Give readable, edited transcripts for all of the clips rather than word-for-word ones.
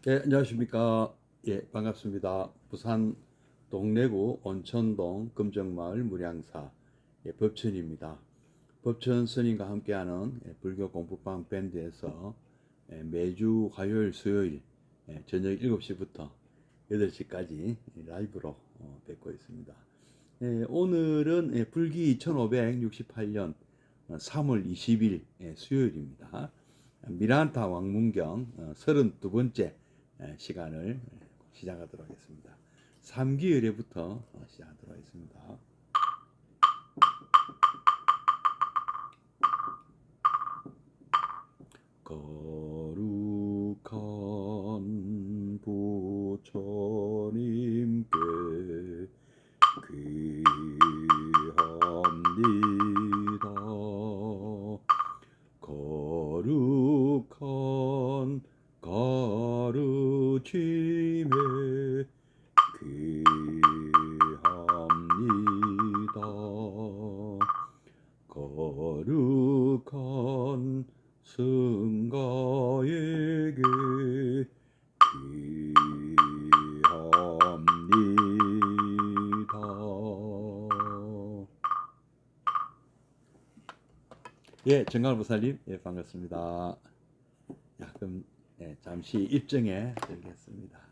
예, 안녕하십니까. 예, 반갑습니다. 부산 동래구 온천동 금정마을 무량사 법천입니다. 법천 스님과 함께하는 불교 공부방 밴드에서 매주 화요일, 수요일 저녁 7시부터 8시까지 라이브로 뵙고 있습니다. 오늘은 불기 2568년 3월 20일 수요일입니다. 미란타 왕문경 32번째 시간을 시작하도록 하겠습니다. 3기열애부터 시작하도록 하겠습니다. 거룩한 부처님께 귀합니다. 거룩한 가르침에 귀합니다. 거룩한 승가에게 귀합니다. 예, 정갈보살님, 예, 반갑습니다. 야, 그럼 잠시 입정해 드리겠습니다.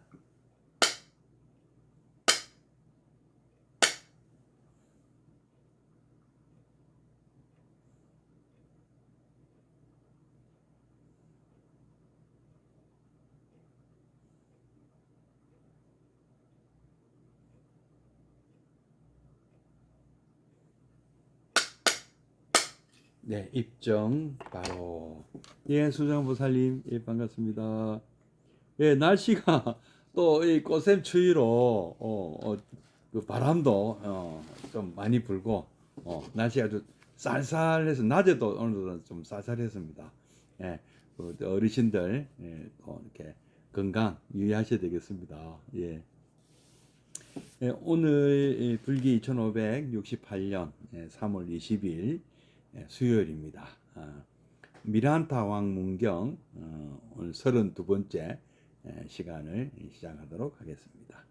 네, 입정 바로. 예, 수장보살님, 예, 반갑습니다. 예, 날씨가 또 이 꽃샘 추위로 그 바람도 좀 많이 불고 날씨가 아주 쌀쌀해서 낮에도 오늘도 좀 쌀쌀했습니다. 예, 그 어르신들 또 이렇게 건강 유의하셔야 되겠습니다. 예. 예, 오늘 불기 2568년 3월 20일 수요일입니다. 미란타 왕문경 오늘 32번째 시간을 시작하도록 하겠습니다.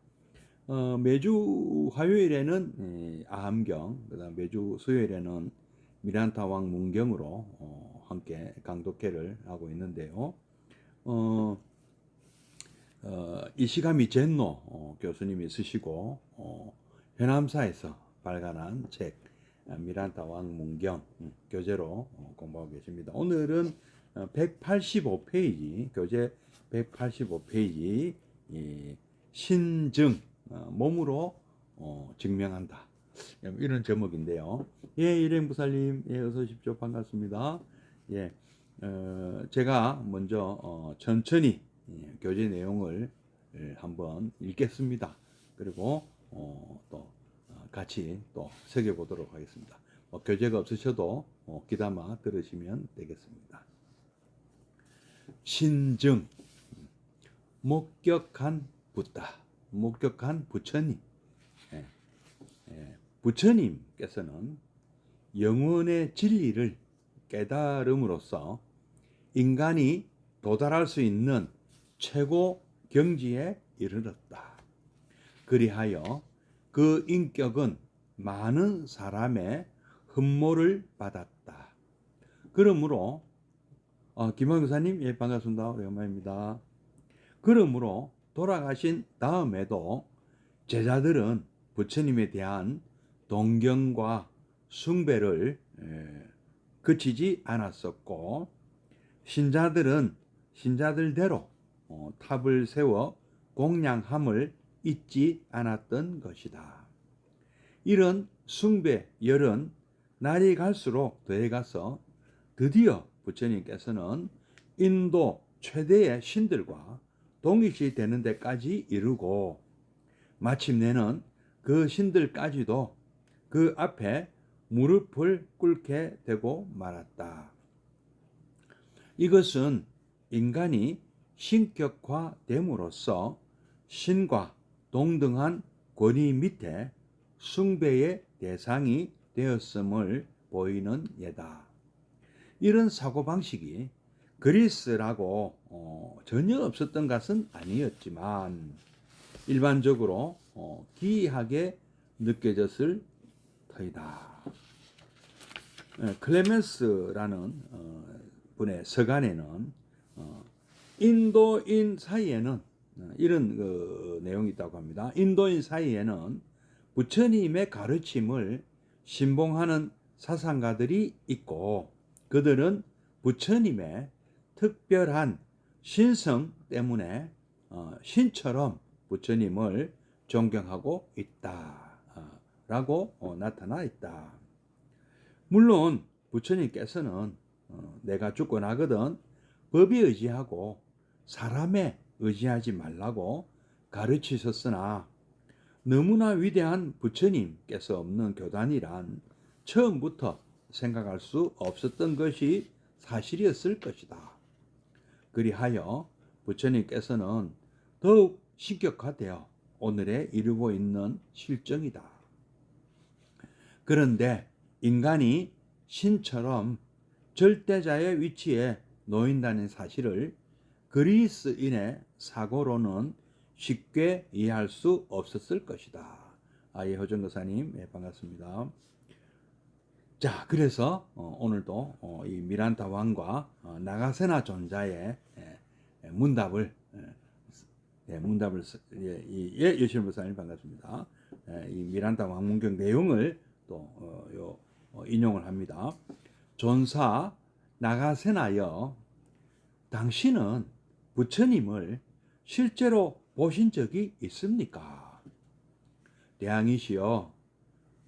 매주 화요일에는 아함경, 그다음 매주 수요일에는 미란타 왕문경으로 함께 강독회를 하고 있는데요. 이시가미 젠노 교수님이 쓰시고 현암사에서 발간한 책 미란타 왕문경 교재로 공부하고 계십니다. 오늘은 185페이지 교재 185페이지 신증 몸으로 증명한다 이런 제목인데요. 예, 일행부살님, 예, 어서 오십시오. 반갑습니다. 예, 제가 먼저 천천히 교재 내용을 한번 읽겠습니다. 그리고 또 같이 또 새겨보도록 하겠습니다. 교재가 없으셔도 귀담아 들으시면 되겠습니다. 신증, 목격한 붓다, 목격한 부처님. 부처님께서는 영원의 진리를 깨달음으로써 인간이 도달할 수 있는 최고 경지에 이르렀다. 그리하여 그 인격은 많은 사람의 흠모를 받았다. 그러므로 김환 교사님, 예, 반갑습니다. 오랜만입니다. 그러므로 돌아가신 다음에도 제자들은 부처님에 대한 동경과 숭배를 그치지 않았었고, 신자들은 신자들대로 탑을 세워 공양함을 잊지 않았던 것이다. 이런 숭배 열은 날이 갈수록 더해가서 드디어 부처님께서는 인도 최대의 신들과 동일시 되는 데까지 이르고 마침내는 그 신들까지도 그 앞에 무릎을 꿇게 되고 말았다. 이것은 인간이 신격화됨으로써 신과 동등한 권위 밑에 숭배의 대상이 되었음을 보이는 예다. 이런 사고방식이 그리스라고 전혀 없었던 것은 아니었지만 일반적으로 기이하게 느껴졌을 터이다. 클레멘스라는 분의 서간에는 인도인 사이에는 이런 내용이 있다고 합니다. 인도인 사이에는 부처님의 가르침을 신봉하는 사상가들이 있고 그들은 부처님의 특별한 신성 때문에 신처럼 부처님을 존경하고 있다라고 나타나 있다. 물론 부처님께서는 내가 죽고 나거든 법에 의지하고 사람에 의지하지 말라고 가르치셨으나 너무나 위대한 부처님께서 없는 교단이란 처음부터 생각할 수 없었던 것이 사실이었을 것이다. 그리하여 부처님께서는 더욱 신격화되어 오늘에 이르고 있는 실정이다. 그런데 인간이 신처럼 절대자의 위치에 놓인다는 사실을 그리스인의 사고로는 쉽게 이해할 수 없었을 것이다. 예호정 교사님, 반갑습니다. 자, 그래서 오늘도 이 미란다 왕과 나가세나 존자의 문답을 여신 목사님 반갑습니다. 이 미란다 왕문경 내용을 또 인용을 합니다. 존사 나가세나여, 당신은 부처님을 실제로 보신 적이 있습니까? 대왕이시여,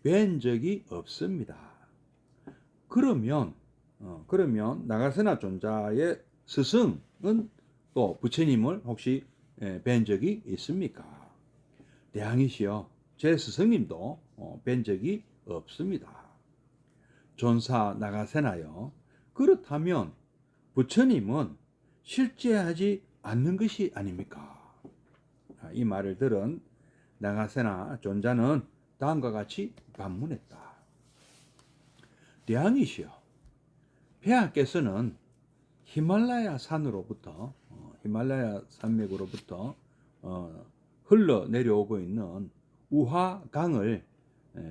뵌 적이 없습니다. 그러면 나가세나 존자의 스승은 또 부처님을 혹시 뵌 적이 있습니까? 대왕이시여, 제 스승님도 뵌 적이 없습니다. 존사 나가세나여, 그렇다면 부처님은 실제하지 않는 것이 아닙니까? 이 말을 들은 나가세나 존자는 다음과 같이 반문했다. 대왕이시여, 폐하께서는 히말라야 산으로부터 히말라야 산맥으로부터 흘러 내려오고 있는 우하강을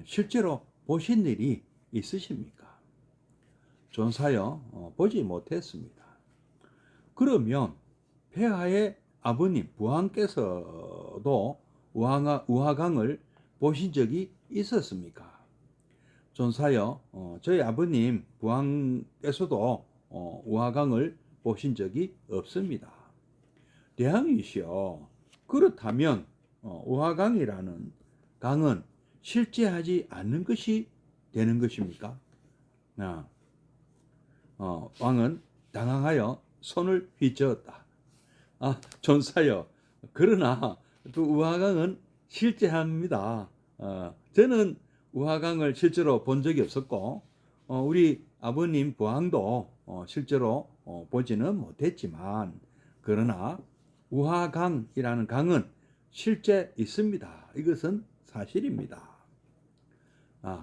실제로 보신 일이 있으십니까? 존사여, 보지 못했습니다. 그러면 폐하의 아버님 부왕께서도 우하강을 보신 적이 있었습니까? 존사여, 저희 아버님 부왕께서도 우하강을 보신 적이 없습니다. 대왕이시여, 그렇다면 우하강이라는 강은 실제하지 않는 것이 되는 것입니까? 왕은 당황하여 손을 휘저었다. 존사여, 그러나 그 우하강은 실제합니다. 저는 우하강을 실제로 본 적이 없었고 우리 아버님 부왕도 실제로 보지는 못했지만, 그러나 우하강이라는 강은 실제 있습니다. 이것은 사실입니다.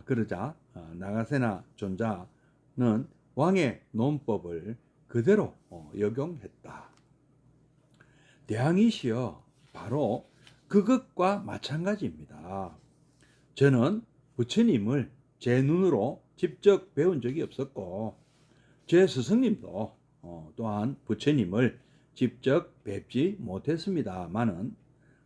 그러자 나가세나 존자는 왕의 논법을 그대로 역용했다. 대왕이시여, 바로 그것과 마찬가지입니다. 저는 부처님을 제 눈으로 직접 배운 적이 없었고 제 스승님도 또한 부처님을 직접 뵙지 못했습니다마는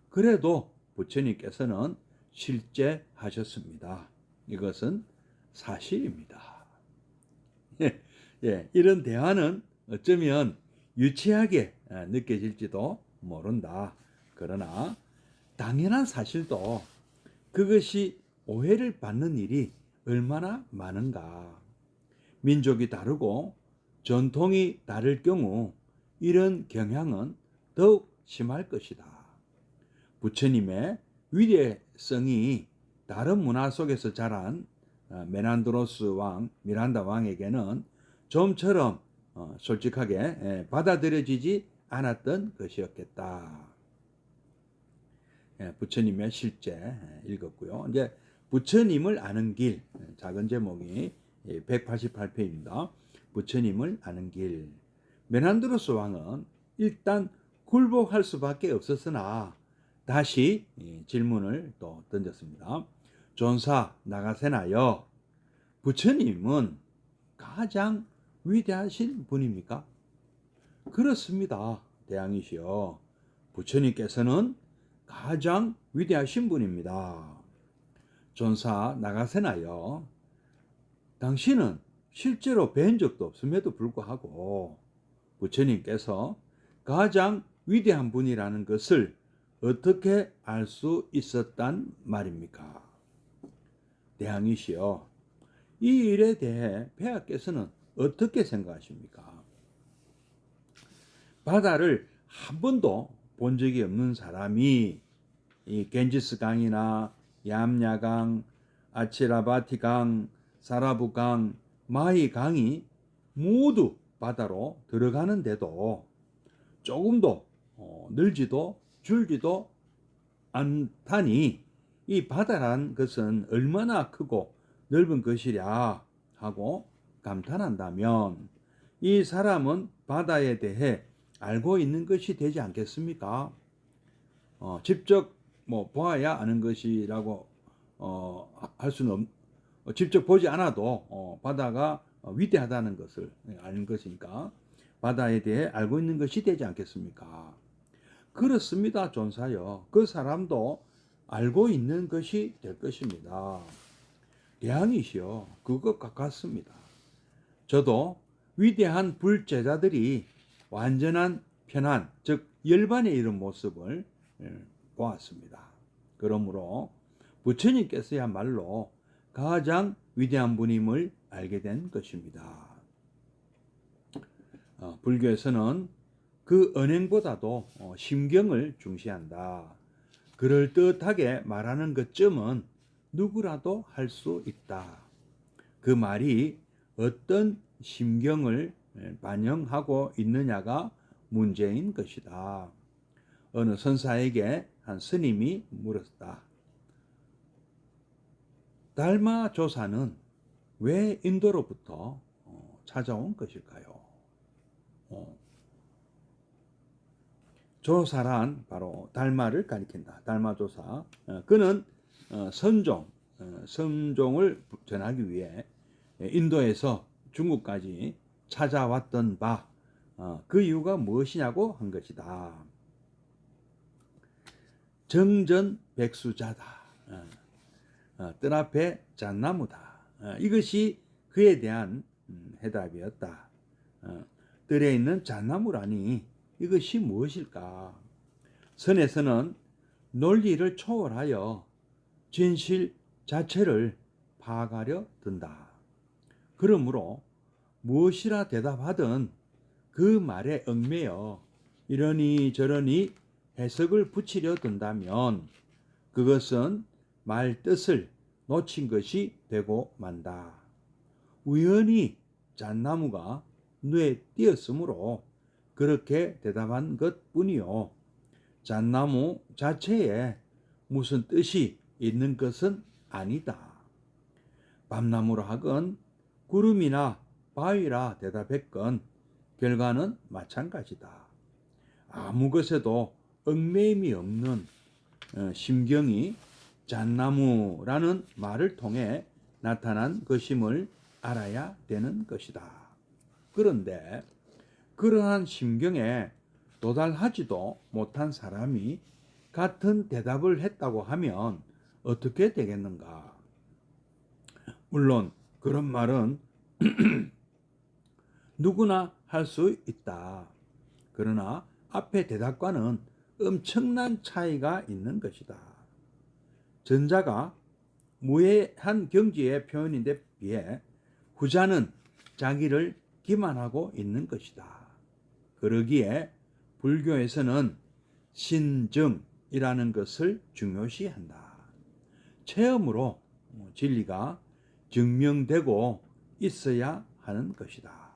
그래도 부처님께서는 실제하셨습니다. 이것은 사실입니다. 이런 대화는 어쩌면 유치하게 느껴질지도 모른다. 그러나 당연한 사실도 그것이 오해를 받는 일이 얼마나 많은가. 민족이 다르고 전통이 다를 경우 이런 경향은 더욱 심할 것이다. 부처님의 위대성이 다른 문화 속에서 자란 메난드로스 왕, 미란다 왕에게는 좀처럼 솔직하게 받아들여지지 않았던 것이었겠다. 부처님의 실제 읽었고요. 이제 부처님을 아는 길, 작은 제목이 188페이지입니다. 부처님을 아는 길. 메난드로스 왕은 일단 굴복할 수밖에 없었으나 다시 질문을 또 던졌습니다. 존사 나가세나여, 부처님은 가장 위대하신 분입니까? 그렇습니다, 대왕이시여. 부처님께서는 가장 위대하신 분입니다. 존사 나가세나여, 당신은 실제로 뵌 적도 없음에도 불구하고 부처님께서 가장 위대한 분이라는 것을 어떻게 알 수 있었단 말입니까? 대왕이시여, 이 일에 대해 폐하께서는 어떻게 생각하십니까? 바다를 한 번도 본 적이 없는 사람이 이 겐지스 강이나 얌야강, 아치라바티 강, 사라부 강, 마이 강이 모두 바다로 들어가는데도 조금도 늘지도 줄지도 않다니 이 바다란 것은 얼마나 크고 넓은 것이랴 하고 감탄한다면 이 사람은 바다에 대해 알고 있는 것이 되지 않겠습니까? 직접 보아야 아는 것이라고 할 수는 직접 보지 않아도 바다가 위대하다는 것을 아는 것이니까 바다에 대해 알고 있는 것이 되지 않겠습니까? 그렇습니다, 존사여. 그 사람도 알고 있는 것이 될 것입니다. 대왕이시여, 그것과 같습니다. 저도 위대한 불제자들이 완전한 편안, 즉 열반에 이른 모습을 보았습니다. 그러므로 부처님께서야말로 가장 위대한 분임을 알게 된 것입니다. 불교에서는 그 언행보다도 심경을 중시한다. 그럴듯하게 말하는 것쯤은 누구라도 할 수 있다. 그 말이 어떤 심경을 반영하고 있느냐가 문제인 것이다. 어느 선사에게 한 스님이 물었다. 달마 조사는 왜 인도로부터 찾아온 것일까요? 조사란 바로 달마를 가리킨다. 달마조사. 그는 선종을 전하기 위해 인도에서 중국까지 찾아왔던 바, 그 이유가 무엇이냐고 한 것이다. 정전백수자다. 뜰 앞에 잣나무다. 이것이 그에 대한 해답이었다. 뜰에 있는 잣나무라니 이것이 무엇일까? 선에서는 논리를 초월하여 진실 자체를 파악하려 든다. 그러므로 무엇이라 대답하든 그 말에 얽매여 이러니 저러니 해석을 붙이려 든다면 그것은 말 뜻을 놓친 것이 되고 만다. 우연히 잣나무가 눈에 띄었으므로 그렇게 대답한 것뿐이요. 잣나무 자체에 무슨 뜻이 있는 것은 아니다. 밤나무로 하건 구름이나 바위라 대답했건 결과는 마찬가지다. 아무 것에도 얽매임이 없는 심경이 잣나무라는 말을 통해 나타난 것임을 알아야 되는 것이다. 그런데 그러한 심경에 도달하지도 못한 사람이 같은 대답을 했다고 하면 어떻게 되겠는가? 물론 그런 말은 누구나 할 수 있다. 그러나 앞의 대답과는 엄청난 차이가 있는 것이다. 전자가 무해한 경지의 표현인데 비해 후자는 자기를 기만하고 있는 것이다. 그러기에 불교에서는 신증이라는 것을 중요시한다. 체험으로 진리가 증명되고 있어야 하는 것이다.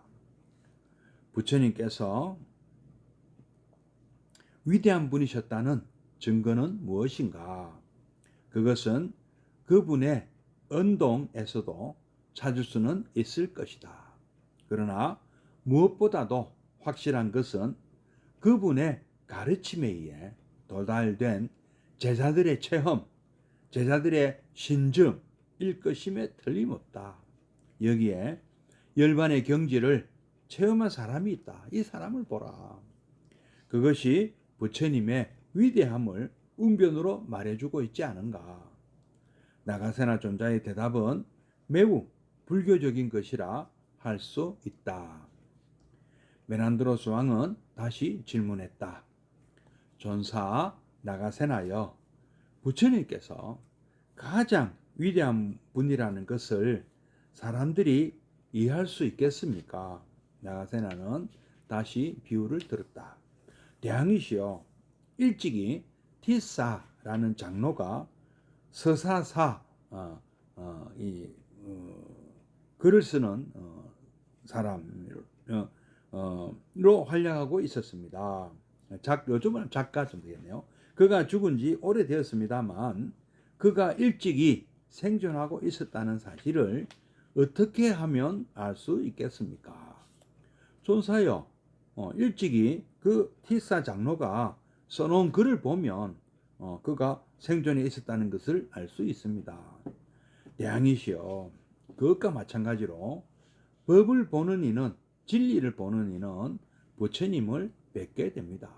부처님께서 위대한 분이셨다는 증거는 무엇인가? 그것은 그분의 언동에서도 찾을 수는 있을 것이다. 그러나 무엇보다도 확실한 것은 그분의 가르침에 의해 도달된 제자들의 체험, 제자들의 신증일 것임에 틀림없다. 여기에 열반의 경지를 체험한 사람이 있다. 이 사람을 보라. 그것이 부처님의 위대함을 웅변으로 말해주고 있지 않은가. 나가세나 존자의 대답은 매우 불교적인 것이라 할 수 있다. 메난드로스 왕은 다시 질문했다. 존사 나가세나여, 부처님께서 가장 위대한 분이라는 것을 사람들이 이해할 수 있겠습니까? 나가세나는 다시 비유를 들었다. 대왕이시여, 일찍이 티사라는 장로가 서사사 글을 쓰는 사람으로 활약하고 있었습니다. 요즘은 작가 좀 되겠네요. 그가 죽은 지 오래되었습니다만 그가 일찍이 생존하고 있었다는 사실을 어떻게 하면 알 수 있겠습니까? 존사여, 일찍이 그 티사 장로가 써놓은 글을 보면 그가 생존해 있었다는 것을 알 수 있습니다. 대왕이시여, 그것과 마찬가지로 법을 보는 이는, 진리를 보는 이는 부처님을 뵙게 됩니다.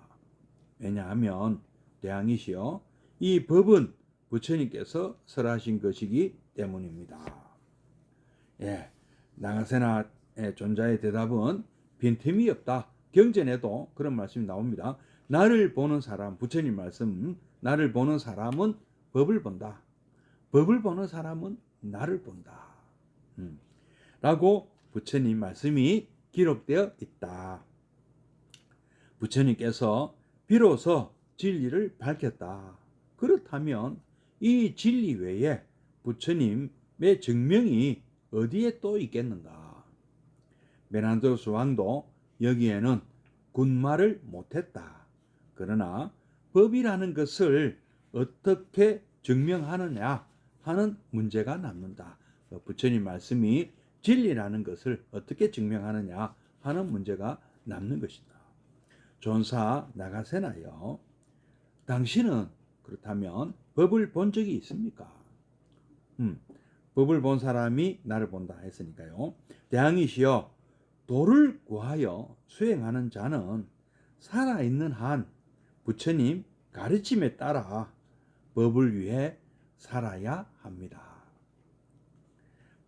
왜냐하면 대왕이시여, 이 법은 부처님께서 설하신 것이기 때문입니다. 예, 나가세나의 존자의 대답은 빈틈이 없다. 경전에도 그런 말씀이 나옵니다. 나를 보는 사람, 부처님 말씀, 나를 보는 사람은 법을 본다. 법을 보는 사람은 나를 본다. 라고 부처님 말씀이 기록되어 있다. 부처님께서 비로소 진리를 밝혔다. 그렇다면 이 진리 외에 부처님의 증명이 어디에 또 있겠는가? 메난드로스 왕도 여기에는 군말을 못했다. 그러나 법이라는 것을 어떻게 증명하느냐 하는 문제가 남는다. 부처님 말씀이 진리라는 것을 어떻게 증명하느냐 하는 문제가 남는 것이다. 존사 나가세나여, 당신은 그렇다면 법을 본 적이 있습니까? 법을 본 사람이 나를 본다 했으니까요. 대왕이시여, 도를 구하여 수행하는 자는 살아있는 한 부처님 가르침에 따라 법을 위해 살아야 합니다.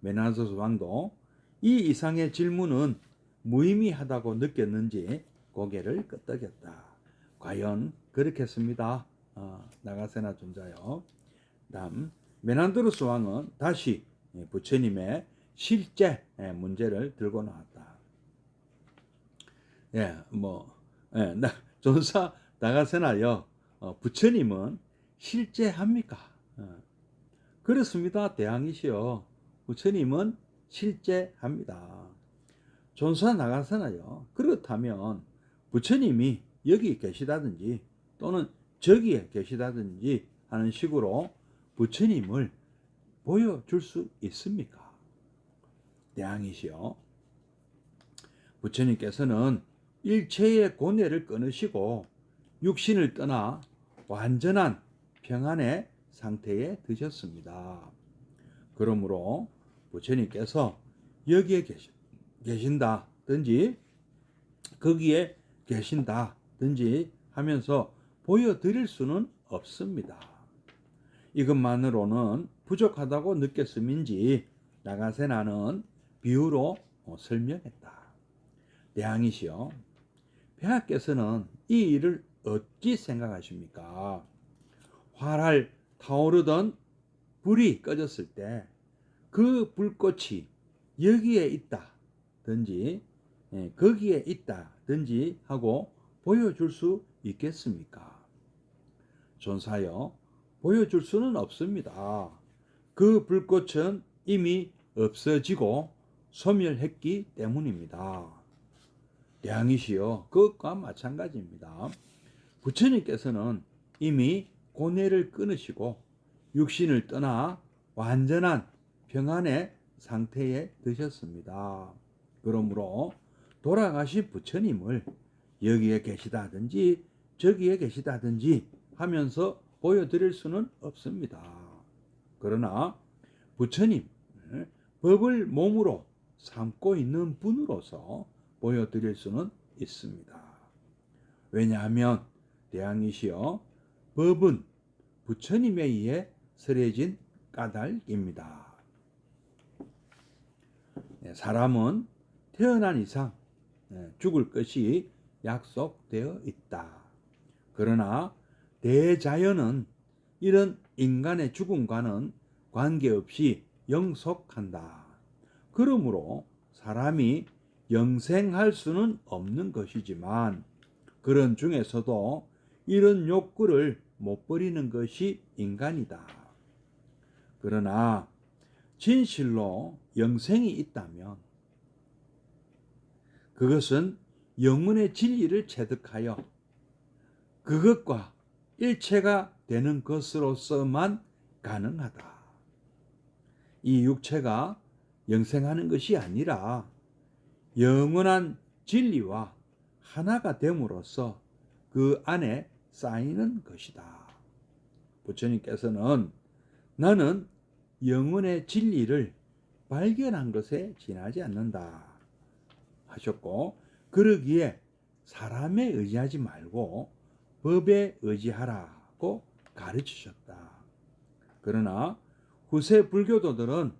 메난드로스 왕도 이 이상의 질문은 무의미하다고 느꼈는지 고개를 끄덕였다. 과연 그렇겠습니다. 나가세나 존자요. 다음 메난드로스 왕은 다시 부처님의 실제 문제를 들고 나왔다. 존사 나가세나요. 부처님은 실제합니까? 그렇습니다. 대왕이시여. 부처님은 실제합니다. 존사 나가세나요. 그렇다면 부처님이 여기 계시다든지 또는 저기에 계시다든지 하는 식으로 부처님을 보여줄 수 있습니까? 대왕이시여, 부처님께서는 일체의 고뇌를 끊으시고 육신을 떠나 완전한 평안의 상태에 드셨습니다. 그러므로 부처님께서 여기에 계신다든지 거기에 계신다든지 하면서 보여드릴 수는 없습니다. 이것만으로는 부족하다고 느꼈음인지 나가세나는 비유로 설명했다. 대왕이시여, 폐하께서는 이 일을 어찌 생각하십니까? 활활 타오르던 불이 꺼졌을 때 그 불꽃이 여기에 있다든지 거기에 있다든지 하고 보여줄 수 있겠습니까? 존사여, 보여줄 수는 없습니다. 그 불꽃은 이미 없어지고 소멸했기 때문입니다. 대왕이시여, 그것과 마찬가지입니다. 부처님께서는 이미 고뇌를 끊으시고 육신을 떠나 완전한 평안의 상태에 드셨습니다. 그러므로 돌아가신 부처님을 여기에 계시다든지 저기에 계시다든지 하면서 보여드릴 수는 없습니다. 그러나 부처님, 법을 몸으로 삼고 있는 분으로서 보여드릴 수는 있습니다. 왜냐하면 대왕이시여 법은 부처님에 의해 설해진 까닭입니다. 사람은 태어난 이상 죽을 것이 약속되어 있다. 그러나 대자연은 이런 인간의 죽음과는 관계없이 영속한다. 그러므로 사람이 영생할 수는 없는 것이지만 그런 중에서도 이런 욕구를 못 버리는 것이 인간이다. 그러나 진실로 영생이 있다면 그것은 영혼의 진리를 체득하여 그것과 일체가 되는 것으로서만 가능하다. 이 육체가 영생하는 것이 아니라 영원한 진리와 하나가 됨으로써 그 안에 쌓이는 것이다. 부처님께서는 나는 영혼의 진리를 발견한 것에 지나지 않는다 하셨고, 그러기에 사람에 의지하지 말고 법에 의지하라고 가르치셨다. 그러나 후세 불교도들은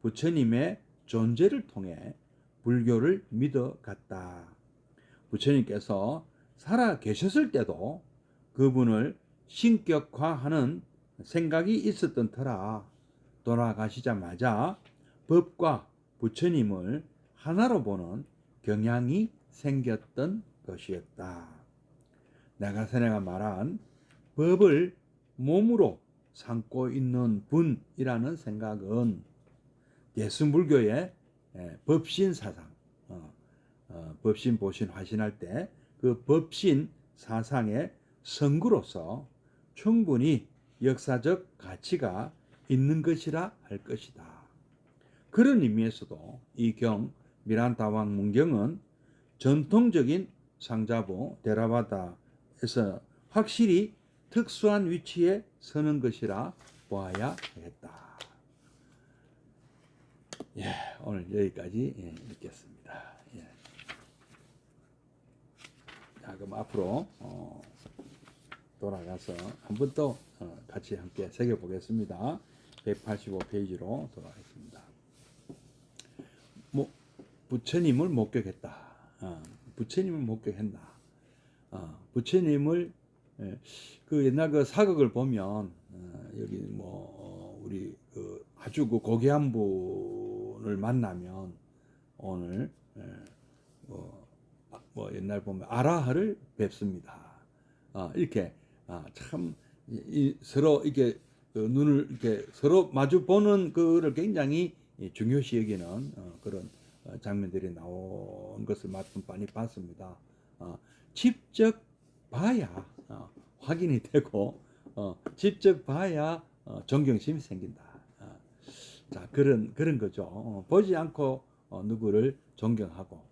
부처님의 존재를 통해 불교를 믿어갔다. 부처님께서 살아 계셨을 때도 그분을 신격화하는 생각이 있었던 터라 돌아가시자마자 법과 부처님을 하나로 보는 경향이 생겼던 것이었다. 나가사네가 말한 법을 몸으로 삼고 있는 분이라는 생각은 예수불교의 법신 사상, 법신, 보신, 화신할 때 그 법신 사상의 성구로서 충분히 역사적 가치가 있는 것이라 할 것이다. 그런 의미에서도 이 경 미란다왕 문경은 전통적인 상자부 데라바다에서 확실히 특수한 위치에 서는 것이라 보아야 하겠다. 오늘 여기까지 읽겠습니다. 자, 그럼 앞으로 돌아가서 한 번 또 같이 함께 새겨보겠습니다. 185페이지로 돌아가겠습니다. 부처님을 목격했다. 부처님을 목격했나? 부처님을 그 옛날 그 사극을 보면 여기 우리 그 아주 그 고귀한 분을 만나면 오늘 옛날 보면 아라하를 뵙습니다. 이렇게 참 서로 이렇게 눈을 이렇게 서로 마주 보는 그를 굉장히 중요시 여기는 그런 장면들이 나온 것을 많이 봤습니다. 직접 봐야 확인이 되고 직접 봐야 존경심이 생긴다. 자, 그런 거죠. 보지 않고 누구를 존경하고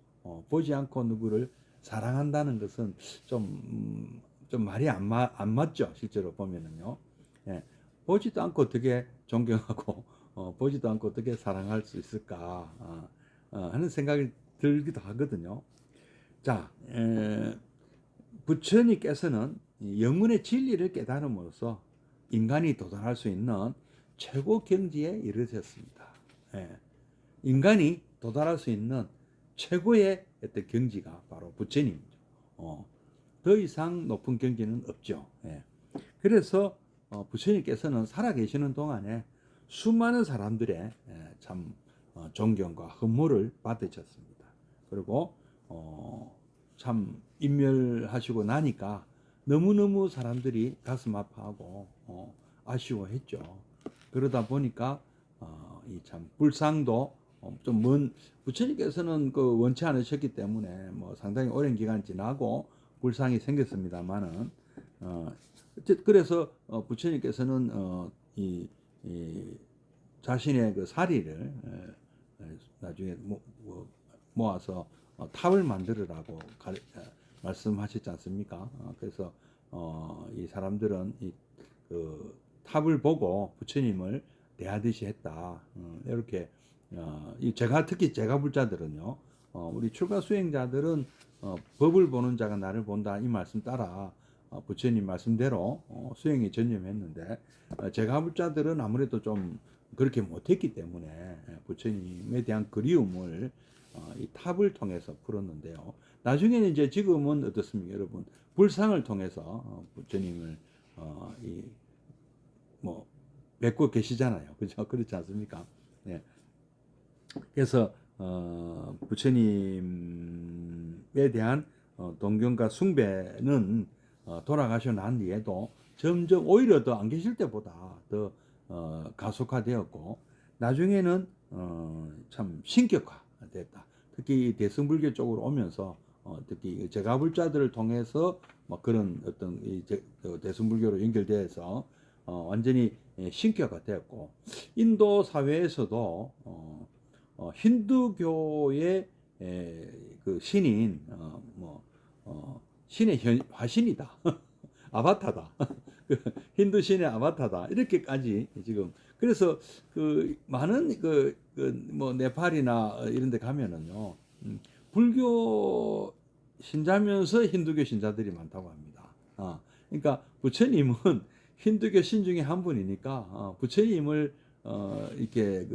보지 않고 누구를 사랑한다는 것은 좀 말이 안 맞죠. 실제로 보면은요. 보지도 않고 어떻게 존경하고 보지도 않고 어떻게 사랑할 수 있을까 하는 생각이 들기도 하거든요. 자, 부처님께서는 영혼의 진리를 깨달음으로써 인간이 도달할 수 있는 최고 경지에 이르셨습니다. 인간이 도달할 수 있는 최고의 어떤 경지가 바로 부처님이죠. 더 이상 높은 경지는 없죠. 그래서 부처님께서는 살아계시는 동안에 수많은 사람들의 참 존경과 흠모를 받으셨습니다. 그리고 참 인멸하시고 나니까 너무너무 사람들이 가슴 아파하고 아쉬워했죠. 그러다 보니까 이 참 불상도 좀 먼 부처님께서는 그 원치 않으셨기 때문에 상당히 오랜 기간 지나고 불상이 생겼습니다만은 그래서 부처님께서는 이 자신의 그 사리를 나중에 모아서 탑을 만들으라고 말씀하셨지 않습니까? 그래서 이 사람들은 그 탑을 보고 부처님을 대하듯이 했다. 이렇게 특히 제가 불자들은요. 우리 출가 수행자들은 법을 보는 자가 나를 본다 이 말씀 따라 부처님 말씀대로 수행에 전념했는데 제가 불자들은 아무래도 좀 그렇게 못했기 때문에 부처님에 대한 그리움을 이 탑을 통해서 풀었는데요. 나중에는 이제 지금은 어떻습니까, 여러분? 불상을 통해서 부처님을 뭐 뵙고 계시잖아요, 그죠? 그렇지 않습니까? 네. 그래서 부처님에 대한 동경과 숭배는 돌아가시고 난 뒤에도 점점 오히려 더 안 계실 때보다 더 가속화되었고 나중에는 참 신격화됐다. 특히 대승불교 쪽으로 오면서 특히 제가불자들을 통해서 뭐 그런 어떤 대승불교로 연결돼서 완전히 신격화되었고 인도 사회에서도 힌두교의 그 신인 신의 화신이다. 아바타다. 힌두 신의 아바타다. 이렇게까지 지금 그래서 그 많은 뭐 네팔이나 이런 데 가면은요. 불교 신자면서 힌두교 신자들이 많다고 합니다. 그러니까 부처님은 힌두교 신 중에 한 분이니까 부처님을 이렇게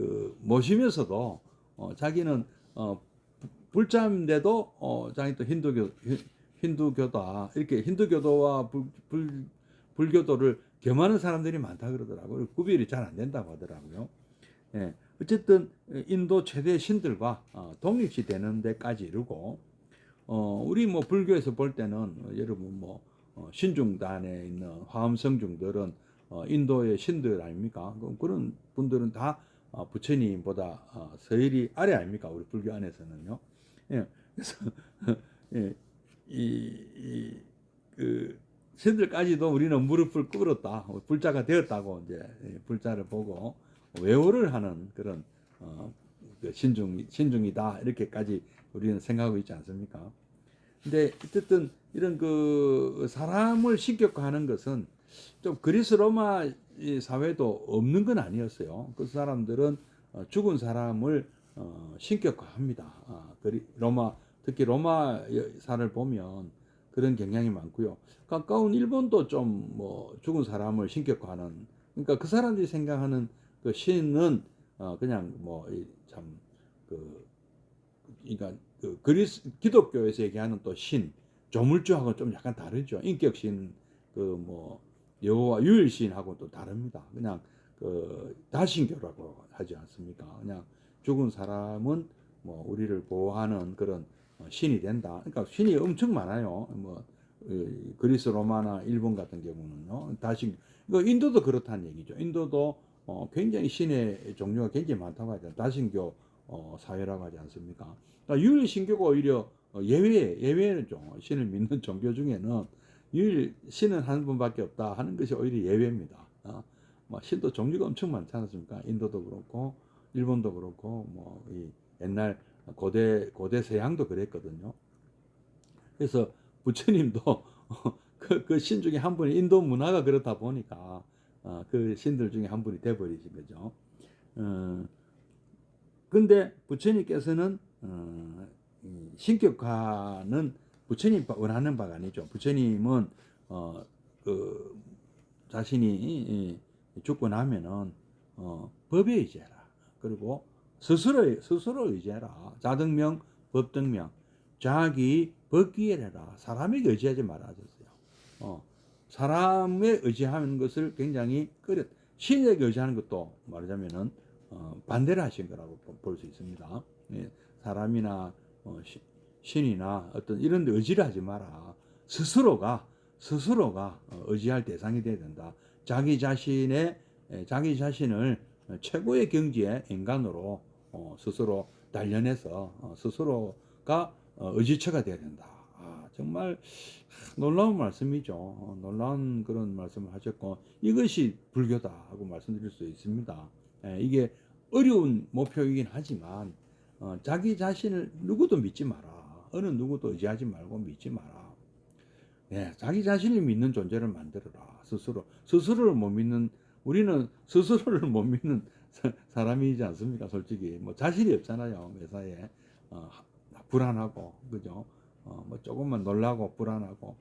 모시면서도 자기는 불자인데도 자기 또 힌두교다 이렇게 힌두교도와 불교도를 겸하는 사람들이 많다 그러더라고요. 구별이 잘 안 된다고 하더라고요. 예, 어쨌든 인도 최대 신들과 독립시 되는 데까지 이르고 우리 뭐 불교에서 볼 때는 여러분 뭐 신중단에 있는 화엄성중들은 인도의 신들 아닙니까? 그런 분들은 다 부처님보다 서열이 아래 아닙니까? 우리 불교 안에서는요. 예, 그래서 예, 그 신들까지도 우리는 무릎을 꿇었다, 불자가 되었다고 이제 불자를 보고 외호를 하는 그런 신중이다 이렇게까지 우리는 생각하고 있지 않습니까? 근데 어쨌든 이런 사람을 신격화하는 것은 좀 그리스 로마 사회도 없는 건 아니었어요. 그 사람들은 죽은 사람을 신격화합니다. 특히 로마사를 보면 그런 경향이 많고요. 가까운 일본도 좀 뭐 죽은 사람을 신격화하는, 그러니까 그 사람들이 생각하는 그 신은 그냥 그러니까 기독교에서 얘기하는 또 신, 조물주하고 좀 약간 다르죠. 인격신, 여호와 유일신하고 또 다릅니다. 그냥 다신교라고 하지 않습니까? 그냥 죽은 사람은 뭐 우리를 보호하는 그런 신이 된다. 그러니까 신이 엄청 많아요. 그리스 로마나 일본 같은 경우는요. 인도도 그렇다는 얘기죠. 인도도 굉장히 신의 종류가 굉장히 많다고 하죠. 다신교 사회라고 하지 않습니까? 그러니까 유일신교가 오히려 예외죠. 신을 믿는 종교 중에는 신은 한 분밖에 없다 하는 것이 오히려 예외입니다. 신도 종류가 엄청 많지 않습니까? 인도도 그렇고 일본도 그렇고 이 옛날 고대 서양도 그랬거든요. 그래서 부처님도 그 신 중에 한 분이 인도 문화가 그렇다 보니까 그 신들 중에 한 분이 돼버리신 거죠. 근데 부처님께서는 신격화는 부처님 원하는 바가 아니죠. 부처님은 자신이 죽고 나면은 법에 의지해라. 그리고 스스로 의지해라. 자등명, 법등명. 자기 법기해라. 사람에게 의지하지 말아줬어요. 사람에 의지하는 것을 굉장히 신에게 의지하는 것도 말하자면은 반대를 하신 거라고 볼 수 있습니다. 예, 사람이나 신이나 어떤 이런 데 의지를 하지 마라. 스스로가 의지할 대상이 되어야 된다. 자기 자신을 최고의 경지의 인간으로 스스로 단련해서 스스로가 의지처가 되어야 된다. 정말 놀라운 말씀이죠. 놀라운 그런 말씀을 하셨고 이것이 불교다 하고 말씀드릴 수 있습니다. 이게 어려운 목표이긴 하지만 자기 자신을 누구도 믿지 마라. 어느 누구도 의지하지 말고 믿지 마라. 예, 자기 자신을 믿는 존재를 만들어라. 스스로를 못 믿는, 우리는 스스로를 못 믿는 사람이지 않습니까? 솔직히 뭐 자신이 없잖아요. 매사에 불안하고, 그죠? 뭐 조금만 놀라고 불안하고,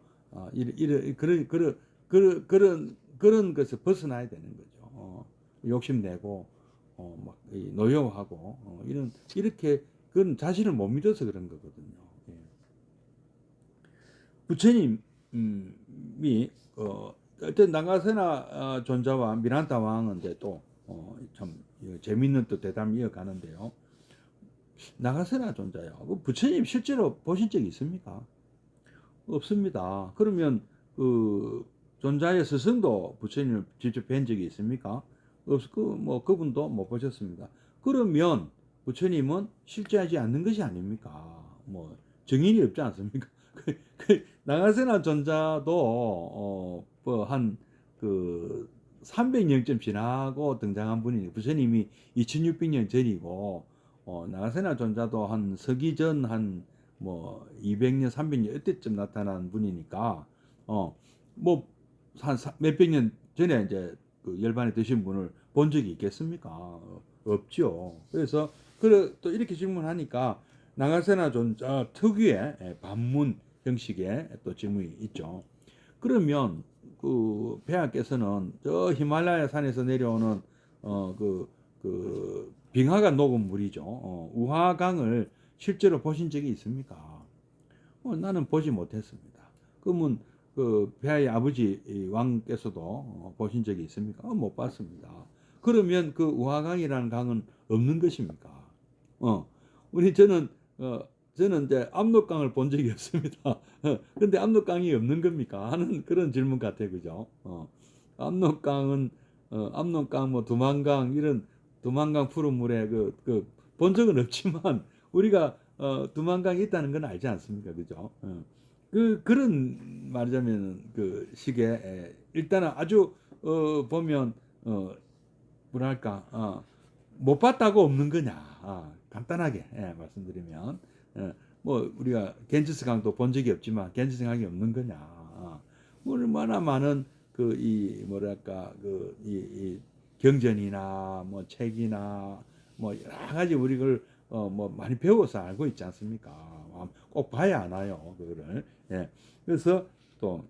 그런 것을 벗어나야 되는 거죠. 욕심내고, 막 노여워하고, 이렇게 그건 자신을 못 믿어서 그런 거거든요. 예. 부처님이 어떤 나가세나 존자와 미란타 왕은 이제 또참 재밌는 또 대담 이어가는데요. 나가세나 존자요. 그 부처님 실제로 보신 적이 있습니까? 없습니다. 그러면 그 존자의 스승도 부처님을 직접 뵌 적이 있습니까? 뭐 그분도 못 보셨습니다. 그러면 부처님은 실제하지 않는 것이 아닙니까? 뭐 증인이 없지 않습니까? 나가세나 존자도 뭐한그 300년쯤 지나고 등장한 분이 부처님이 2600년 전이고 나가세나 존자도 한 서기 전 한 뭐 200년 300년 이때쯤 나타난 분이니까 뭐 한 몇백 년 전에 이제 그 열반에 드신 분을 본 적이 있겠습니까? 없죠. 그래서 또 이렇게 질문하니까 나가세나 존자 특유의 반문 형식의 또 질문이 있죠. 그러면 그 폐하께서는 저 히말라야 산에서 내려오는 그 빙하가 녹은 물이죠. 우하강을 실제로 보신 적이 있습니까? 나는 보지 못했습니다. 그러면 그 폐하의 아버지 왕께서도 보신 적이 있습니까? 못 봤습니다. 그러면 그 우하강이라는 강은 없는 것입니까? 저는 이제 압록강을 본 적이 없습니다. 근데 압록강이 없는 겁니까? 하는 그런 질문 같아요, 그죠? 압록강 뭐 두만강 이런 두만강 푸른 물에 본 적은 없지만 우리가 두만강이 있다는 건 알지 않습니까, 그죠? 그런 말하자면 그 식의 일단은 아주 보면 뭐랄까 못 봤다고 없는 거냐 간단하게 말씀드리면 뭐 우리가 겐지스 강도 본 적이 없지만 겐지스 강이 없는 거냐 얼마나 많은 그 이 뭐랄까 이 경전이나 뭐 책이나 뭐 여러 가지 우리를 뭐 많이 배워서 알고 있지 않습니까? 꼭 봐야 하나요 그거를. 예. 그래서 또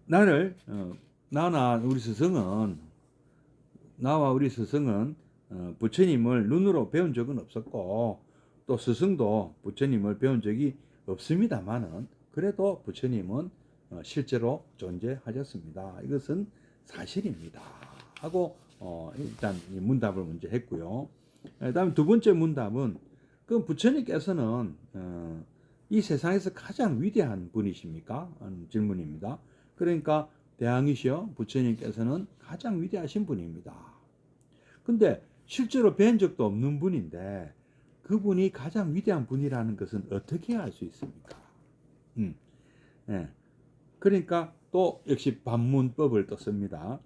나를 나와 우리 스승은 부처님을 눈으로 배운 적은 없었고 또 스승도 부처님을 배운 적이 없습니다만은 그래도 부처님은 실제로 존재하셨습니다. 이것은 사실입니다. 하고 일단 이 문답을 먼저 했고요. 그다음 두 번째 문답은 그 부처님께서는 이 세상에서 가장 위대한 분이십니까? 하는 질문입니다. 그러니까 대왕이시여 부처님께서는 가장 위대하신 분입니다. 근데 실제로 뵌 적도 없는 분인데 그분이 가장 위대한 분이라는 것은 어떻게 알 수 있습니까? 예. 그러니까 또 역시 반문법을 또 씁니다.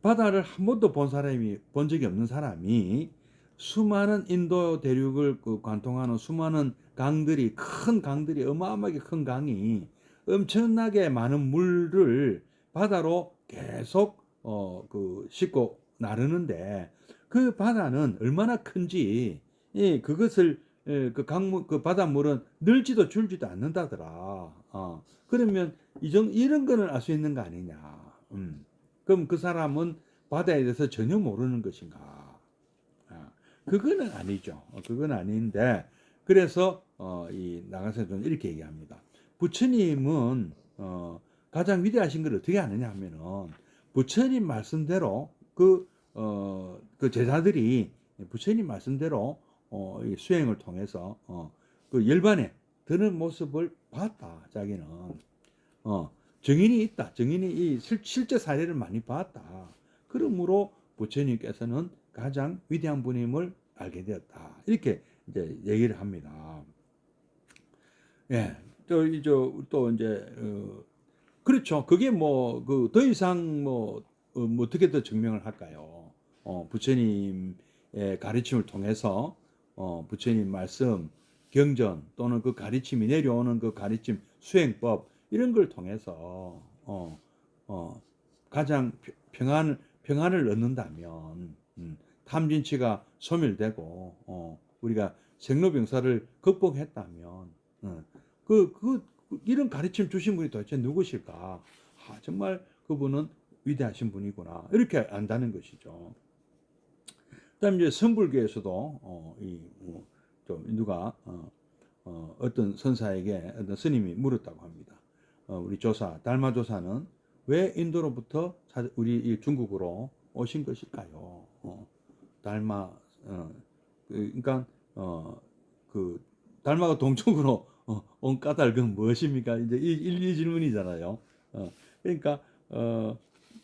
바다를 한 번도 본 적이 없는 사람이 수많은 인도 대륙을 관통하는 수많은 큰 강들이 어마어마하게 큰 강이 엄청나게 많은 물을 바다로 계속 싣고 나르는데 그 바다는 얼마나 큰지 그것을 그 바닷물은 늘지도 줄지도 않는다더라. 그러면 이런 거는 알 수 있는 거 아니냐. 그럼 그 사람은 바다에 대해서 전혀 모르는 것인가? 그거는 아니죠. 그건 아닌데 그래서 이 나가세는 이렇게 얘기합니다. 부처님은 가장 위대하신 걸 어떻게 아느냐 하면은 부처님 말씀대로 그 제자들이 부처님 말씀대로 이 수행을 통해서 그 열반에 드는 모습을 봤다. 자기는 증인이 있다. 증인이 이 실제 사례를 많이 봤다. 그러므로 부처님께서는 가장 위대한 분임을 알게 되었다. 이렇게 이제 얘기를 합니다. 예, 또 이제 그렇죠. 그게 뭐 더 이상 뭐 어떻게 더 증명을 할까요? 부처님의 가르침을 통해서 부처님 말씀, 경전 또는 그 가르침이 내려오는 그 가르침 수행법 이런 걸 통해서 가장 평안을 얻는다면 탐진치가 소멸되고 우리가 생로병사를 극복했다면 이런 가르침 주신 분이 도대체 누구실까? 정말 그분은 위대하신 분이구나 이렇게 안다는 것이죠. 그다음 이제 성불교에서도 누가 어떤 선사에게 어떤 스님이 물었다고 합니다. 우리 조사 달마 조사는 왜 인도로부터 우리 이 중국으로 오신 것일까요? 달마 그러니까 그 달마가 동쪽으로 온 까닭은 무엇입니까? 이제 이 질문이잖아요. 그러니까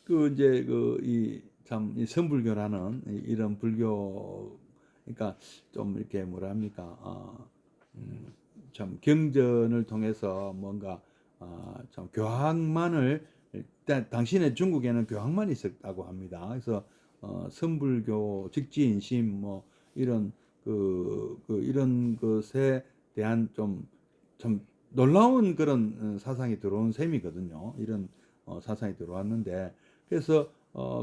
그 이제 이 선불교라는 이런 불교 그러니까 좀 이렇게 뭐라 합니까? 참 경전을 통해서 뭔가 참 교학만을 일단 당신의 중국에는 교학만 있었다고 합니다. 그래서 선불교, 직지인심 뭐 이런 이런 것에 대한 좀 놀라운 그런 사상이 들어온 셈이거든요. 이런 사상이 들어왔는데 그래서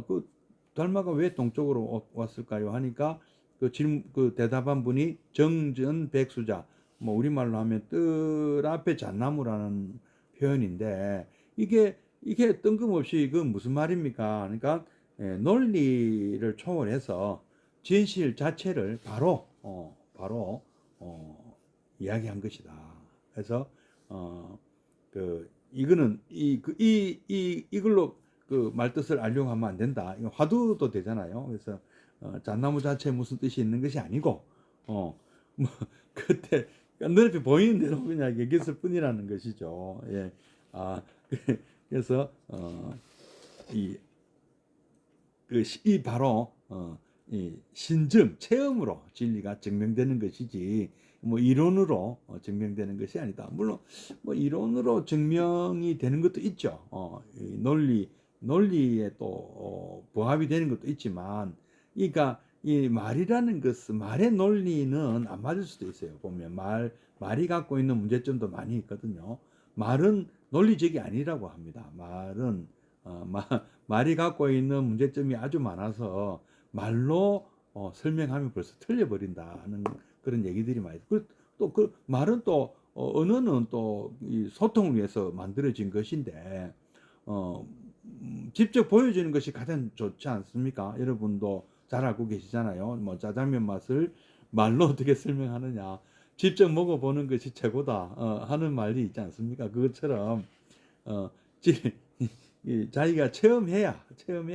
그 달마가 왜 동쪽으로 왔을까요? 하니까 그 대답한 분이 정전백수자 뭐 우리말로 하면 뜰 앞에 잣나무라는 표현인데 이게 뜬금없이 그 무슨 말입니까? 그러니까 논리를 초월해서 진실 자체를 바로 이야기한 것이다. 그래서 이거는 이걸로 그 말뜻을 알려고 하면 안 된다. 이거 화두도 되잖아요. 그래서 잣나무 자체에 무슨 뜻이 있는 것이 아니고 뭐 그때 눈앞에 보이는 대로 그냥 얘기했을 뿐이라는 것이죠. 예. 그래서 이 바로 이 신증 체험으로 진리가 증명되는 것이지 뭐 이론으로 증명되는 것이 아니다. 물론 뭐 이론으로 증명이 되는 것도 있죠. 논리에 또 부합이 되는 것도 있지만, 그러니까 이 말이라는 것은 말의 논리는 안 맞을 수도 있어요. 보면 말이 갖고 있는 문제점도 많이 있거든요. 말은 논리적이 아니라고 합니다. 말은 말이 갖고 있는 문제점이 아주 많아서 말로 설명하면 벌써 틀려버린다는 그런 얘기들이 많이 있어요. 또 그 말은 또 언어는 또 이 소통을 위해서 만들어진 것인데 직접 보여주는 것이 가장 좋지 않습니까? 여러분도 잘 알고 계시잖아요. 뭐 짜장면 맛을 말로 어떻게 설명하느냐. 직접 먹어보는 것이 최고다 하는 말이 있지 않습니까? 그것처럼 어, 자기가 체험해야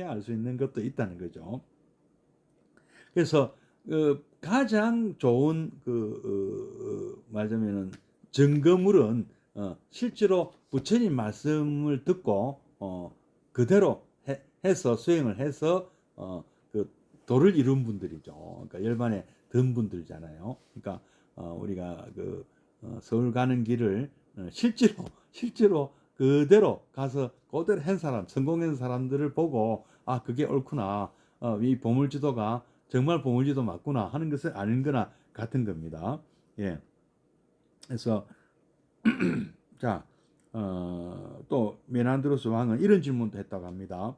알 수 있는 것도 있다는 거죠. 그래서 가장 좋은 말하자면은 증거물은 실제로 부처님 말씀을 듣고 그대로 해서 수행을 해서 그 도를 이룬 분들이죠. 그러니까 열반에 든 분들이잖아요. 그러니까 우리가 서울 가는 길을 실제로 그대로 가서 그대로 한 사람, 성공한 사람들을 보고 그게 옳구나. 이 보물지도가 정말 보물지도 맞구나 하는 것을 아는 거나 같은 겁니다. 예. 그래서 자, 또 메난드로스 왕은 이런 질문도 했다고 합니다.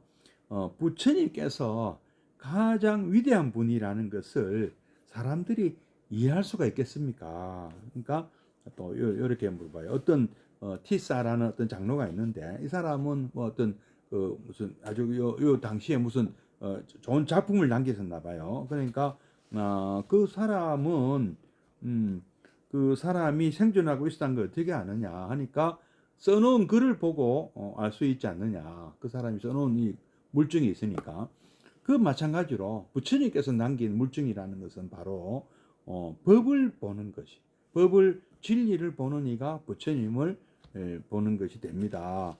부처님께서 가장 위대한 분이라는 것을 사람들이 이해할 수가 있겠습니까? 그러니까 또 이렇게 물어봐요. 어떤 티사라는 어떤 장로가 있는데 이 사람은 뭐 어떤 무슨 아주 요 당시에 무슨 좋은 작품을 남기셨나 봐요. 그러니까 그 사람은 그 사람이 생존하고 있었다는 걸 어떻게 아느냐 하니까 써놓은 글을 보고 알 수 있지 않느냐. 그 사람이 써놓은 이 물증이 있으니까. 그 마찬가지로 부처님께서 남긴 물증이라는 것은 바로 법을 보는 것이, 법을 진리를 보는 이가 부처님을 보는 것이 됩니다.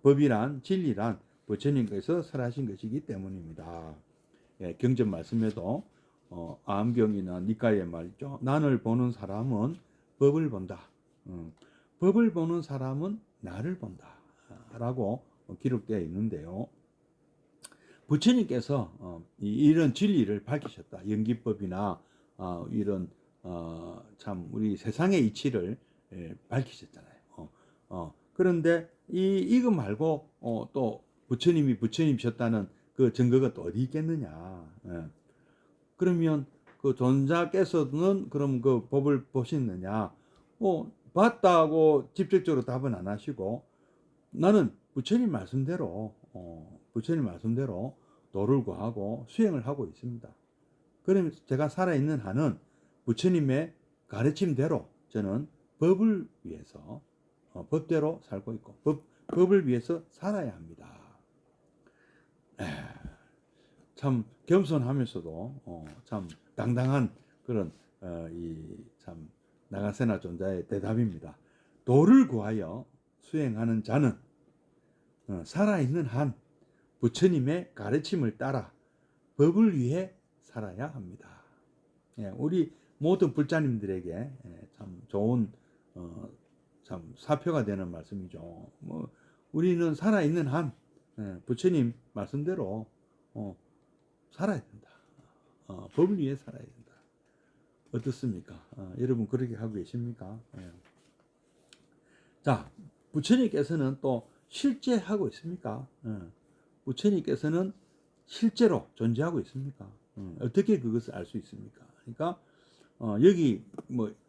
법이란 진리란 부처님께서 설하신 것이기 때문입니다. 예, 경전 말씀에도 아암경이나 니까의 말이죠. 난을 보는 사람은 법을 본다. 법을 보는 사람은 나를 본다. 라고 기록되어 있는데요. 부처님께서 이런 진리를 밝히셨다. 연기법이나 이런 참 우리 세상의 이치를 밝히셨잖아요. 그런데 이거 말고 또 부처님이 부처님이셨다는 그 증거가 또 어디 있겠느냐? 그러면 그 존자께서는 그럼 그 법을 보셨느냐? 봤다고 직접적으로 답은 안 하시고 나는 부처님 말씀대로 도를 구하고 수행을 하고 있습니다. 그러면 제가 살아있는 한은 부처님의 가르침대로 저는 법을 위해서 법대로 살고 있고 법을 위해서 살아야 합니다. 참 겸손하면서도 참 당당한 그런 이 참 나가세나 존자의 대답입니다. 도를 구하여 수행하는 자는 살아있는 한 부처님의 가르침을 따라 법을 위해 살아야 합니다. 우리 모든 불자님들에게 참 좋은 참 사표가 되는 말씀이죠. 우리는 살아있는 한 부처님 말씀대로 살아야 된다. 법을 위해 살아야 된다. 어떻습니까? 여러분 그렇게 하고 계십니까? 자, 부처님께서는 또 실제 하고 있습니까? 부처님께서는 실제로 존재하고 있습니까? 어떻게 그것을 알 수 있습니까? 그러니까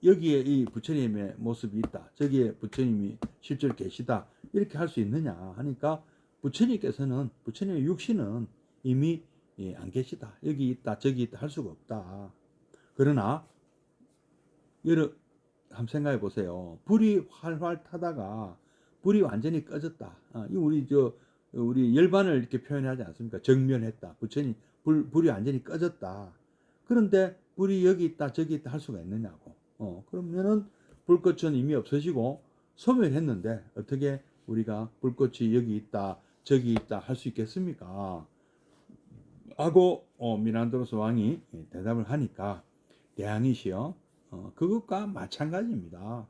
여기에 이 부처님의 모습이 있다. 저기에 부처님이 실제로 계시다. 이렇게 할 수 있느냐 하니까 부처님의 육신은 이미 안 계시다. 여기 있다, 저기 있다 할 수가 없다. 그러나 한번 생각해 보세요. 불이 활활 타다가 불이 완전히 꺼졌다. 우리 열반을 이렇게 표현하지 않습니까? 정면했다. 불이 완전히 꺼졌다. 그런데 불이 여기 있다, 저기 있다 할 수가 있느냐고. 그러면은 불꽃은 이미 없어지고 소멸했는데 어떻게 우리가 불꽃이 여기 있다, 저기 있다 할 수 있겠습니까? 하고 미난도로스 왕이 대답을 하니까 대항이시여 그것과 마찬가지입니다.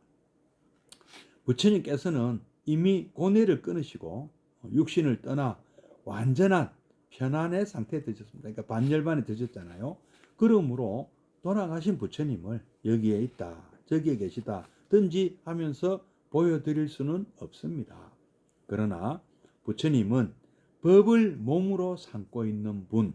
부처님께서는 이미 고뇌를 끊으시고 육신을 떠나 완전한 편안의 상태에 드셨습니다. 그러니까 반열반에 드셨잖아요. 그러므로 돌아가신 부처님을 여기에 있다, 저기에 계시다 든지 하면서 보여드릴 수는 없습니다. 그러나 부처님은 법을 몸으로 삼고 있는 분,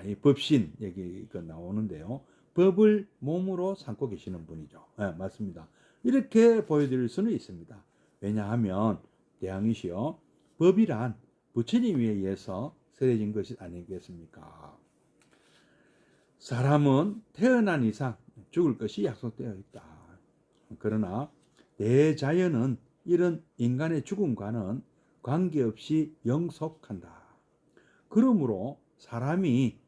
이 법신 얘기가 나오는데요. 법을 몸으로 삼고 계시는 분이죠. 맞습니다. 이렇게 보여드릴 수는 있습니다. 왜냐하면 대항이시여 법이란 부처님에 의해서 세워진 것이 아니겠습니까? 사람은 태어난 이상 죽을 것이 약속되어 있다. 그러나 대자연은 이런 인간의 죽음과는 관계없이 영속한다. 그러므로 사람이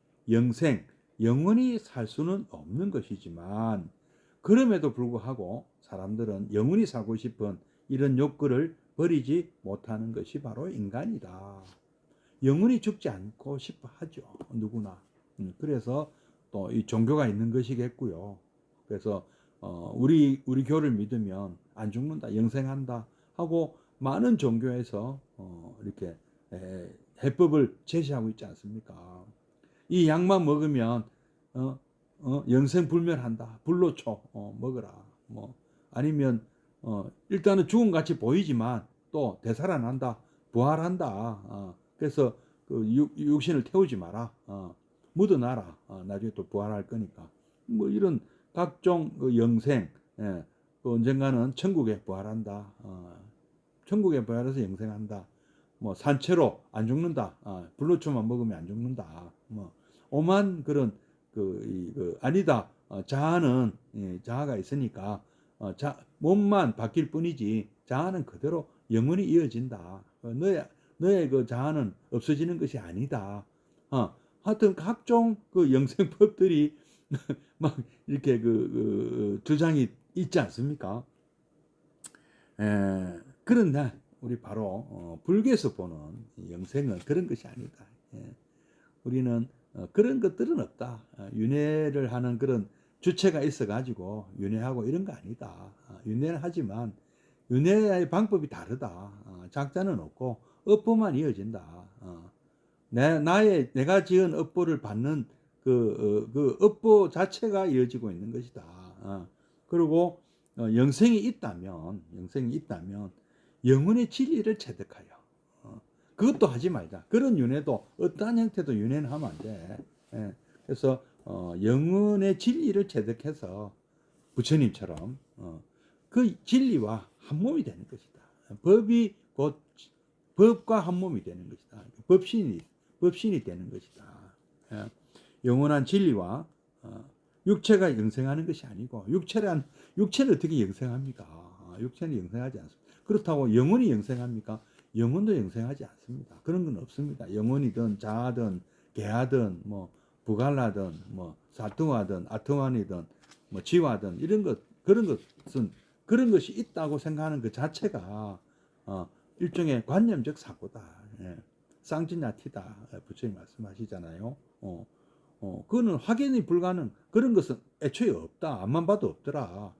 영원히 살 수는 없는 것이지만 그럼에도 불구하고 사람들은 영원히 살고 싶은 이런 욕구를 버리지 못하는 것이 바로 인간이다. 영원히 죽지 않고 싶어 하죠. 누구나. 그래서 또 이 종교가 있는 것이겠고요. 그래서 우리 교를 믿으면 안 죽는다, 영생한다 하고 많은 종교에서 이렇게 해법을 제시하고 있지 않습니까? 이 약만 먹으면 영생 불멸한다. 불로초 먹어라. 아니면 일단은 죽음 같이 보이지만 또 되살아난다, 부활한다. 그래서 그 육신을 태우지 마라. 묻어놔라. 나중에 또 부활할 거니까. 이런 각종 그 영생, 또 언젠가는 천국에 부활한다. 천국에 부활해서 영생한다. 산채로 안 죽는다. 불로초만 먹으면 안 죽는다. 오만 그런 아니다. 자아는 자아가 있으니까 몸만 바뀔 뿐이지 자아는 그대로 영원히 이어진다. 너의 그 자아는 없어지는 것이 아니다. 하여튼 각종 그 영생법들이 막 이렇게 주장이 있지 않습니까? 그런데 우리 바로 불교에서 보는 영생은 그런 것이 아니다. 우리는 그런 것들은 없다. 윤회를 하는 그런 주체가 있어가지고 윤회하고 이런 거 아니다. 윤회는 하지만 윤회의 방법이 다르다. 작자는 없고 업보만 이어진다. 내가 지은 업보를 받는 그 업보 자체가 이어지고 있는 것이다. 그리고 영생이 있다면 영혼의 진리를 체득하여 그것도 하지 말자. 그런 윤회도 어떠한 형태도 윤회는 하면 안 돼. 예. 그래서 영혼의 진리를 체득해서 부처님처럼 그 진리와 한 몸이 되는 것이다. 법이 곧 법과 한 몸이 되는 것이다. 법신이 되는 것이다. 예. 영원한 진리와 육체가 영생하는 것이 아니고 육체를 어떻게 영생합니까? 육체는 영생하지 않습니다. 그렇다고 영혼이 영생합니까? 영혼도 영생하지 않습니다. 그런 건 없습니다. 영혼이든 자아든 개하든 뭐 부갈라든 뭐 사투하든 아트완이든 뭐 지화든 이런 것 그런 것은 그런 것이 있다고 생각하는 그 자체가 일종의 관념적 사고다. 예. 쌍진야티다. 부처님 말씀하시잖아요. 그거는 확인이 불가능. 그런 것은 애초에 없다. 앞만 봐도 없더라.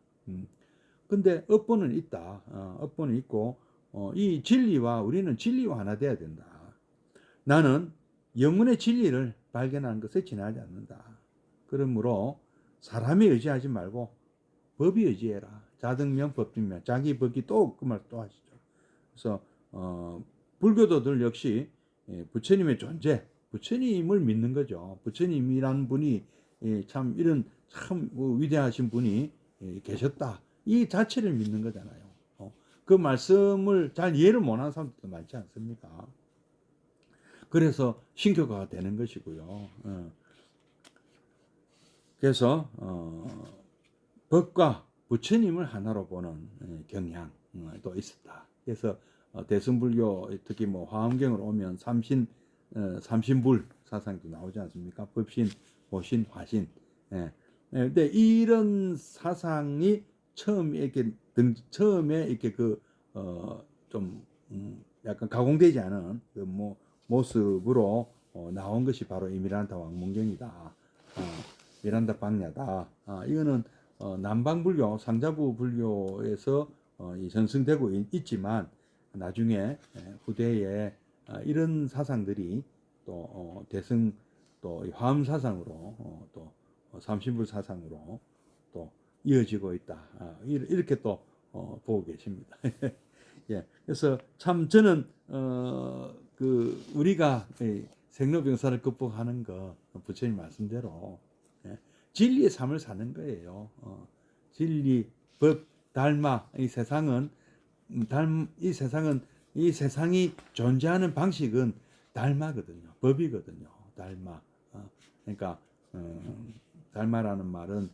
근데 업보는 있다. 업보는 있고 이 진리와 우리는 진리와 하나 돼야 된다. 나는 영혼의 진리를 발견하는 것에 지나지 않는다. 그러므로 사람에 의지하지 말고 법이 의지해라. 자등명 법등명. 자기 법이 또 그 말 또 하시죠. 그래서 불교도들 역시 부처님의 존재, 부처님을 믿는 거죠. 부처님이란 분이 참 이런 참 위대하신 분이 계셨다. 이 자체를 믿는 거잖아요. 그 말씀을 잘 이해를 못하는 사람들도 많지 않습니까? 그래서 신교가 되는 것이고요. 그래서 법과 부처님을 하나로 보는 경향도 있었다. 그래서 대승불교 특히 뭐 화엄경을 오면 삼신불 사상도 나오지 않습니까? 법신, 보신, 화신. 근데 이런 사상이 처음에 이렇게 좀 약간 가공되지 않은 그 모습으로 나온 것이 바로 이 미란다 왕문경이다. 미란다 방야다. 이거는 남방불교, 상자부 불교에서 전승되고 있지만 나중에 후대에 이런 사상들이 또 대승 또 화엄 사상으로 또 삼신불 사상으로 또 이어지고 있다. 이렇게 또 보고 계십니다. 예, 그래서 참 저는 그 우리가 생로병사를 극복하는 거 부처님 말씀대로 진리의 삶을 사는 거예요. 진리, 법, 달마 이 세상은 이 세상이 존재하는 방식은 달마거든요. 법이거든요. 달마. 그러니까 달마라는 말은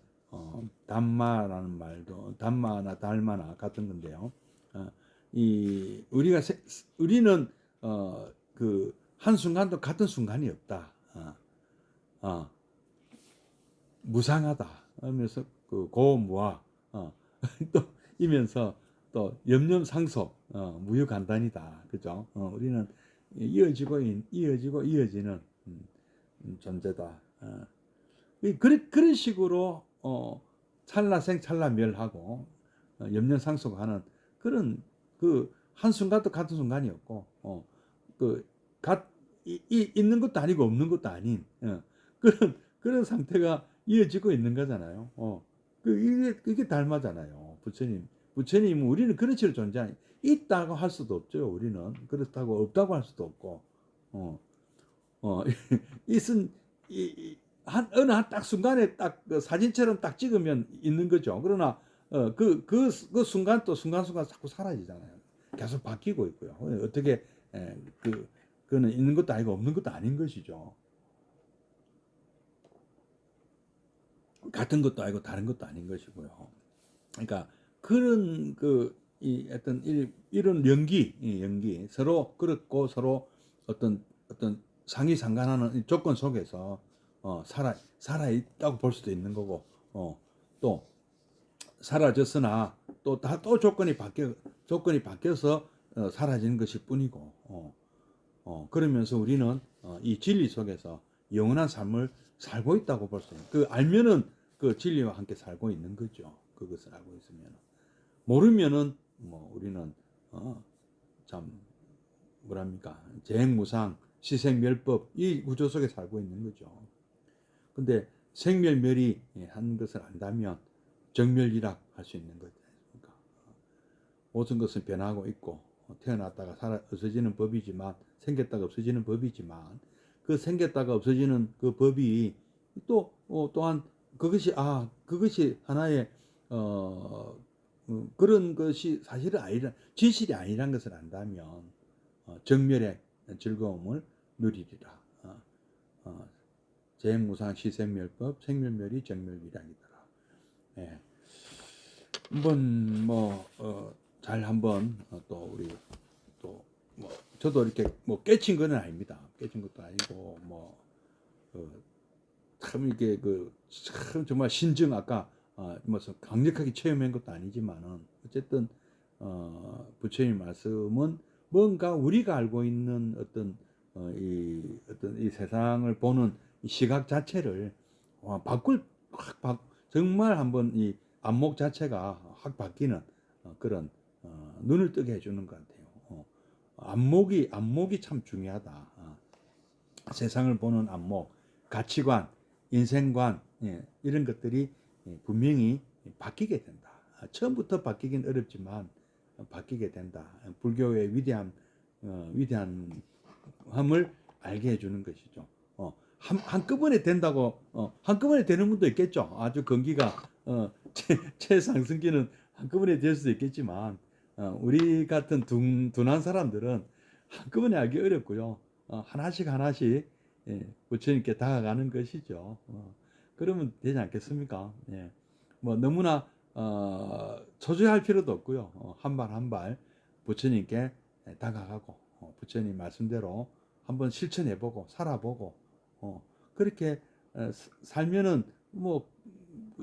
담마라는 말도 담마나 달마나 같은 건데요. 우리는 그 한순간도 같은 순간이 없다. 무상하다. 하면서 그 고무와 또 이면서 또 염염상속 무유간단이다. 그죠? 우리는 이어지는 존재다. 그런 식으로 찰나생 찰나멸하고 염려상속하는 그런 그 한순간도 같은 순간이 없고 있는 것도 아니고 없는 것도 아닌 그런 상태가 이어지고 있는 거잖아요. 이게 닮아잖아요. 부처님은 우리는 그런 식으로 존재하니 있다고 할 수도 없죠. 우리는 그렇다고 없다고 할 수도 없고 있은 어느 한 딱 순간에 딱 그 사진처럼 딱 찍으면 있는 거죠. 그러나 그 순간 또 순간순간 자꾸 사라지잖아요. 계속 바뀌고 있고요. 어떻게 그거는 있는 것도 아니고 없는 것도 아닌 것이죠. 같은 것도 아니고 다른 것도 아닌 것이고요. 그러니까 그런 어떤 이런 연기 서로 그렇고 서로 어떤 상이상간하는 조건 속에서 살아 있다고 볼 수도 있는 거고 또 사라졌으나 또 조건이 바뀌어서 사라지는 것일 뿐이고 그러면서 우리는 이 진리 속에서 영원한 삶을 살고 있다고 볼 수 있는 그 알면은 그 진리와 함께 살고 있는 거죠. 그것을 알고 있으면 모르면은 우리는 참 뭐랍니까 재행무상 시생멸법 이 구조 속에 살고 있는 거죠. 근데 생멸멸이 한 것을 안다면 정멸이락 할 수 있는 거지 않습니까? 모든 것은 변하고 있고 태어났다가 없어지는 법이지만 생겼다가 없어지는 법이지만 그 생겼다가 없어지는 그 법이 또 또한 그것이 하나의 그런 것이 사실은 아니라 진실이 아니란 것을 안다면 정멸의 즐거움을 누리리라. 재무상 시생멸법 생멸멸이 정멸이라니더라. 예. 한번 잘 한번 또 우리 또 뭐 저도 이렇게 뭐 깨친 건 아닙니다. 깨친 것도 아니고 참 이게 참 정말 신증 아까 무슨 강력하게 체험한 것도 아니지만은 어쨌든 부처님 말씀은 뭔가 우리가 알고 있는 어떤 이 세상을 보는 이 시각 자체를 정말 한번 이 안목 자체가 확 바뀌는 그런 눈을 뜨게 해주는 것 같아요. 안목이 참 중요하다. 세상을 보는 안목, 가치관, 인생관 이런 것들이 분명히 바뀌게 된다. 처음부터 바뀌긴 어렵지만 바뀌게 된다. 불교의 위대함을 알게 해주는 것이죠. 한꺼번에 된다고 한꺼번에 되는 분도 있겠죠. 아주 건기가 최상승기는 한꺼번에 될 수도 있겠지만 우리 같은 둔한 사람들은 한꺼번에 알기 어렵고요. 하나씩 부처님께 다가가는 것이죠. 그러면 되지 않겠습니까? 예. 뭐 너무나 초조할 필요도 없고요. 한 발 한 발 부처님께 다가가고 부처님 말씀대로 한번 실천해보고 살아보고 그렇게 살면은 뭐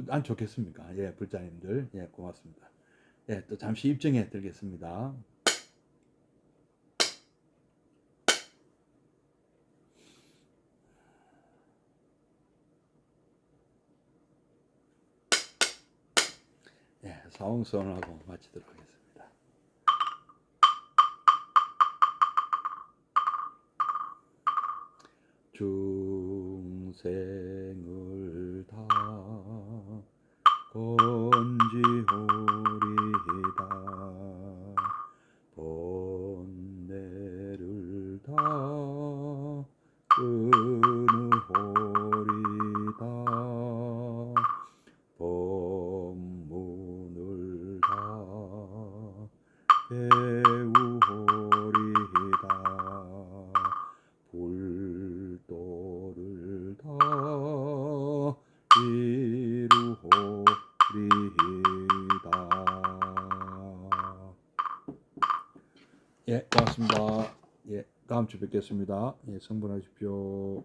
안 좋겠습니까? 예, 불자님들, 예, 고맙습니다. 예, 또 잠시 입증해 드리겠습니다. 예, 사홍선하고 마치도록 하겠습니다. 중생을 다 건지오리이다. 번뇌를 다 끊으오리이다. 법문을 다 배우오리이다. 불도를 다 이루오리이다. 예, 고맙습니다. 예, 다음 주 뵙겠습니다. 예, 성불하십시오.